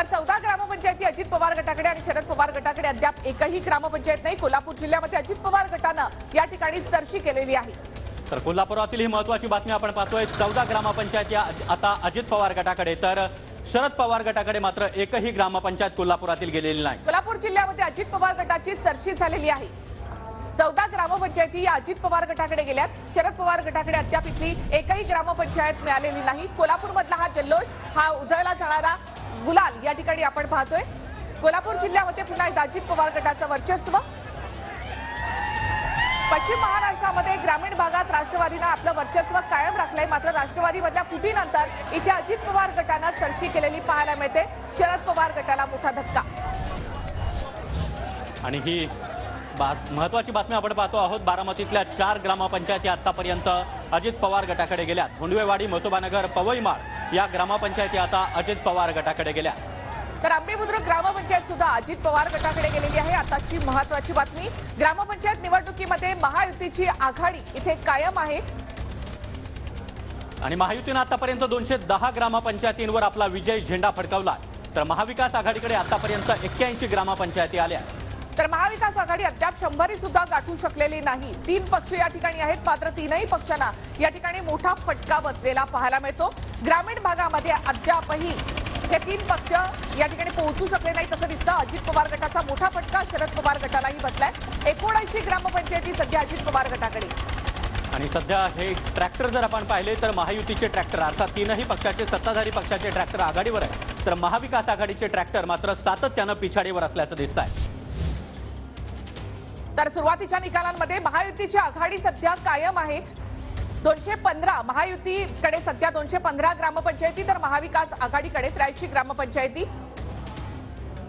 तर 14 ग्रामपंचायती अजित पवार गटाकडे आणि शरद पवार गटाकडे अद्याप एकही ग्रामपंचायत नाही। कोल्हापूर जिल्ह्यामध्ये अजित पवार गटानं या ठिकाणी सरशी केलेली आहे। तर कोल्हापुरातील ही महत्त्वाची बातमी आपण पाहतोय। 14 ग्रामपंचायती आता अजित पवार गटाकडे, तर शरद पवार गटाकडे मात्र एकही ग्रामपंचायत कोल्हापुरातील गेलेली नाही। कोल्हापूर जिल्ह्यामध्ये अजित पवार गटाची सरशी झालेली आहे। 14 ग्रामपंचायती या अजित पवार गटाकडे गेल्यात। शरद पवार गटाकडे अद्याप इथली एकही ग्रामपंचायत मिळालेली नाही। कोल्हापूरमधला हा जल्लोष, हा उधळला जाणारा गुलाल या ठिकाणी आपण पाहतोय। कोल्हापूर जिल्ह्यामध्ये पुन्हा एकदा अजित पवार गटाचं वर्चस्व। पश्चिम महाराष्ट्रामध्ये ग्रामीण भागात राष्ट्रवादीने आपलं वर्चस्व कायम राखलंय, मात्र राष्ट्रवादीमधल्या फुटीनंतर इथे अजित पवार गटानं सरशी केलेली पाहायला मिळते। शरद पवार गटाला मोठा धक्का। आणि ही महत्त्वाची बातमी आपण पाहतो आहोत। बारामतीतल्या 4 ग्रामपंचायती आतापर्यंत अजित पवार गटाकडे गेल्या। धोंडवेवाडी, मसोबानगर, पवईमाळ या ग्रामपंचायती आता अजित पवार गटाकडे गेल्या। तर आंबेबुद्रुक ग्रामपंचायत सुद्धा अजित पवार गटाकडे गेलेली आहे। आताची महत्त्वाची बातमी, ग्रामपंचायत निवडणुकीमध्ये महायुतीची आघाडी इथे कायम आहे आणि महायुतीने आतापर्यंत 210 ग्रामपंचायतींवर आपला विजय झेंडा फडकावला। तर महाविकास आघाडीकडे आतापर्यंत 81 ग्रामपंचायती आल्या। तर महाविकास आघाडी अद्याप 100 सुद्धा गाठू शकलेली नाही। 3 पक्ष या ठिकाणी आहेत, मात्र तीनही पक्षांना या ठिकाणी मोठा फटका बसलेला पाहायला मिळतो। ग्रामीण भागामध्ये अद्यापही हे 3 पक्ष या ठिकाणी पोहोचू शकले नाही तसं दिसतं। अजित पवार गटाचा मोठा फटका शरद पवार गटालाही बसलाय। 79 ग्रामपंचायती सध्या अजित पवार गटाकडे। आणि सध्या हे ट्रॅक्टर जर आपण पाहिले तर महायुतीचे ट्रॅक्टर अर्थात तीनही पक्षाचे सत्ताधारी पक्षाचे ट्रॅक्टर आघाडीवर आहे, तर महाविकास आघाडीचे ट्रॅक्टर मात्र सातत्यानं पिछाडीवर असल्याचं दिसतंय। तर सुरुवातीच्या निकालांमध्ये महायुतीची आघाडी सध्या कायम आहे। 215 महायुतीकडे सध्या 215 ग्रामपंचायती, तर महाविकास आघाडीकडे 83 ग्रामपंचायती।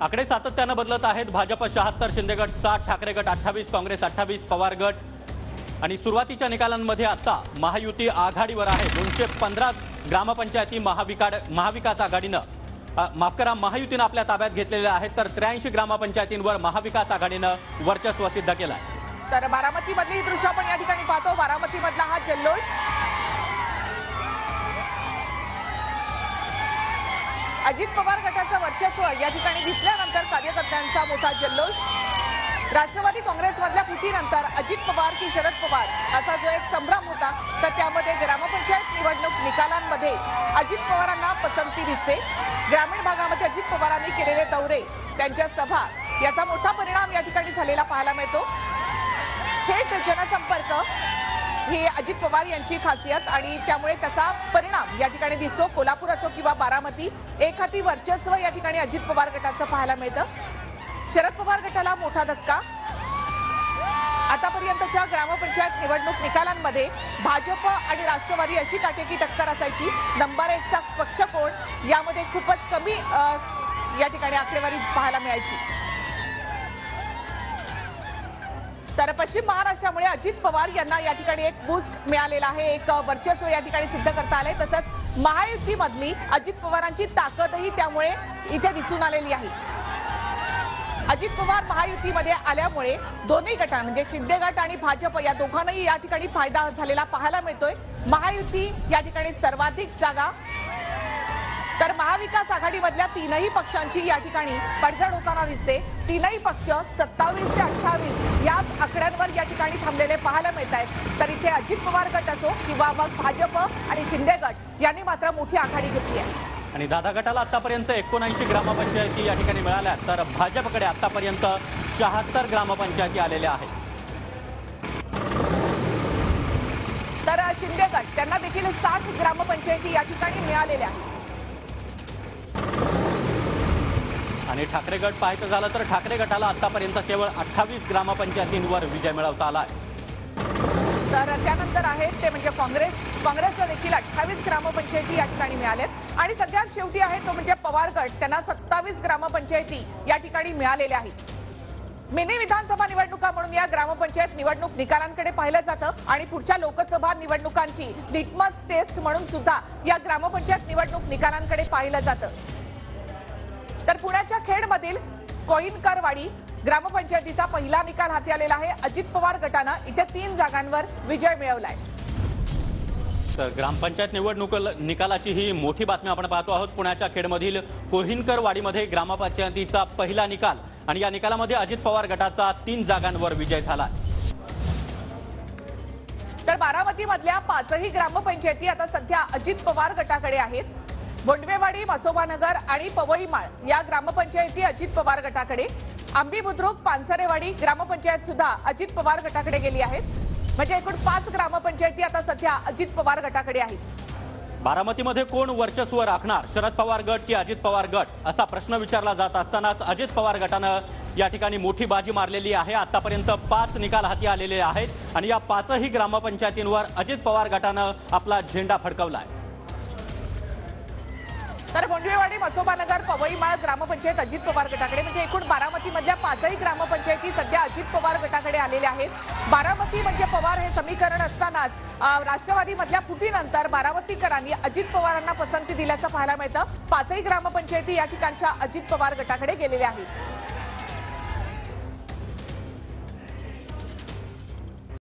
आकडे सातत्यानं बदलत आहेत। भाजप 76, शिंदे गट 60, ठाकरे गट 28, काँग्रेस 28, पवार गट आणि सुरुवातीच्या निकालांमध्ये आता महायुती आघाडीवर आहे। 215 ग्रामपंचायती महाविकास आघाडीनं माफ करा महायुतीनं आपल्या ताब्यात घेतलेल्या आहेत, तर 83 ग्रामपंचायतींवर महाविकास आघाडीनं वर्चस्व सिद्ध केलं आहे। तर बारामतीमधली दृश्य आपण या ठिकाणी पाहतो। बारामतीमधला हा जल्लोष, अजित पवार गटाचं वर्चस्व या ठिकाणी दिसल्यानंतर कार्यकर्त्यांचा मोठा जल्लोष। राष्ट्रवादी काँग्रेसमधल्या फुटीनंतर अजित पवार की शरद पवार असा जो एक संभ्रम होता, तर त्यामध्ये ग्रामपंचायत निवडणूक निकालांमध्ये अजित पवारांना पसंती दिसते। ग्रामीण भागामध्ये अजित पवारांनी केलेले दौरे, त्यांच्या सभा याचा मोठा परिणाम या ठिकाणी झालेला पाहायला मिळतो। थेट जनसंपर्क ही अजित पवार यांची खासियत आणि त्यामुळे त्याचा परिणाम या ठिकाणी दिसतो। कोल्हापूर असो किंवा बारामती, एक हाती वर्चस्व या ठिकाणी अजित पवार गटाचं पाहायला मिळतं। शरद पवार गटाला मोठा धक्का। आतापर्यंतच्या ग्रामपंचायत निवडणूक निकालांमध्ये भाजप आणि राष्ट्रवादी अशी काटेकी टक्कर असायची। नंबर 1 चा पक्ष कोण यामध्ये खूपच कमी या ठिकाणी आकडेवारी पाहायला मिळायची। तर पश्चिम महाराष्ट्रामुळे अजित पवार यांना या ठिकाणी एक बूस्ट मिळालेला आहे, एक वर्चस्व या ठिकाणी सिद्ध करता आले। तसंच महायुतीमधली अजित पवारांची ताकदही त्यामुळे इथे दिसून आलेली आहे। अजित पवार महायुतीमध्ये आल्यामुळे दोन्ही गटांना म्हणजे शिंदे गट आणि भाजप या दोघांनाही या ठिकाणी फायदा झालेला पाहायला मिळतोय। महायुती या ठिकाणी सर्वाधिक जागा, तर महाविकास आघाडीमधल्या तीनही पक्षांची या ठिकाणी पडझड होताना दिसते। तीनही पक्ष 27 ते 28 याच आकड्यांवर या ठिकाणी थांबलेले पाहायला मिळत आहेत। तर इथे अजित पवार गट असो किंवा मग भाजप आणि शिंदे गट यांनी मात्र मोठी आघाडी घेतली आहे। आणि दादा गटाला आतापर्यंत 79 ग्रामपंचायती या ठिकाणी मिळाल्या, तर भाजपकडे आतापर्यंत 76 ग्रामपंचायती आलेल्या आहेत। तर शिंदे गट त्यांना देखील 60 ग्रामपंचायती या ठिकाणी मिळालेल्या आहेत। आणि ठाकरे गट पाहायचं झालं तर ठाकरे गटाला आतापर्यंत केवळ 28 ग्रामपंचायतींवर विजय मिळवता आला आहे। तर त्यानंतर आहेत ते म्हणजे काँग्रेसला देखील 28 ग्रामपंचायती या ठिकाणी मिळाल्यात आणि सगळ्यात शेवटी आहे तो म्हणजे पवार गट, त्यांना 27 ग्रामपंचायती या ठिकाणी मिळालेल्या आहेत। मिनी विधानसभा निवडणुका म्हणून या ग्रामपंचायत निवडणूक निकालांकडे पाहिलं जातं आणि पुढच्या लोकसभा निवडणुकांची लिटमस टेस्ट म्हणून सुद्धा या ग्रामपंचायत निवडणूक निकालांकडे पाहिलं जातं। तर पुण्याच्या खेडमधील कोईनकरवाडी ग्रामपंचायतीचा पहिला निकाल हाती आलेला आहे। अजित पवार गटानं इथे 3 जागांवर विजय मिळवलाय। तर ग्रामपंचायत निवडणूक निकालाची ही मोठी बातमी आपण पाहतो आहोत। पुण्याच्या खेडमधील कोहिनकर वाडीमध्ये ग्रामपंचायतीचा पहिला निकाल आणि या निकालामध्ये अजित पवार गटाचा 3 जागांवर विजय झाला। तर बारामती मधल्या 5ही ग्रामपंचायती आता सध्या अजित पवार गटाकडे आहेत। बोंडवेवाडी, मसोबानगर आणि पवईमाळ या ग्रामपंचायती अजित पवार गटाकडे। आंबी बुद्रुक, पानसरेवाडी ग्रामपंचायत सुद्धा अजित पवार गटाकडे गेली आहेत। म्हणजे एकूण 5 ग्रामपंचायती आता सध्या अजित पवार गटाकडे आहेत। बारामतीमध्ये कोण वर्चस्व राखणार, शरद पवार गट की अजित पवार गट, असा प्रश्न विचारला जात असतानाच अजित पवार गटानं या ठिकाणी मोठी बाजी मारलेली आहे। आतापर्यंत 5 निकाल हाती आलेले आहेत आणि या 5ही ग्रामपंचायतींवर अजित पवार गटानं आपला झेंडा फडकवलाय। तर बोंडवेवाडी, मसोबानगर, पवईमाळ ग्रामपंचायत अजित पवार गटाकडे, म्हणजे एकूण बारामतीमधल्या 5ही ग्रामपंचायती सध्या अजित पवार गटाकडे आलेल्या आहेत। बारामती म्हणजे पवार हे समीकरण असतानाच राष्ट्रवादीमधल्या फुटीनंतर बारामतीकरांनी अजित पवारांना पसंती दिल्याचं पाहायला मिळतं। 5ही ग्रामपंचायती या ठिकाणच्या अजित पवार गटाकडे गेलेल्या आहेत।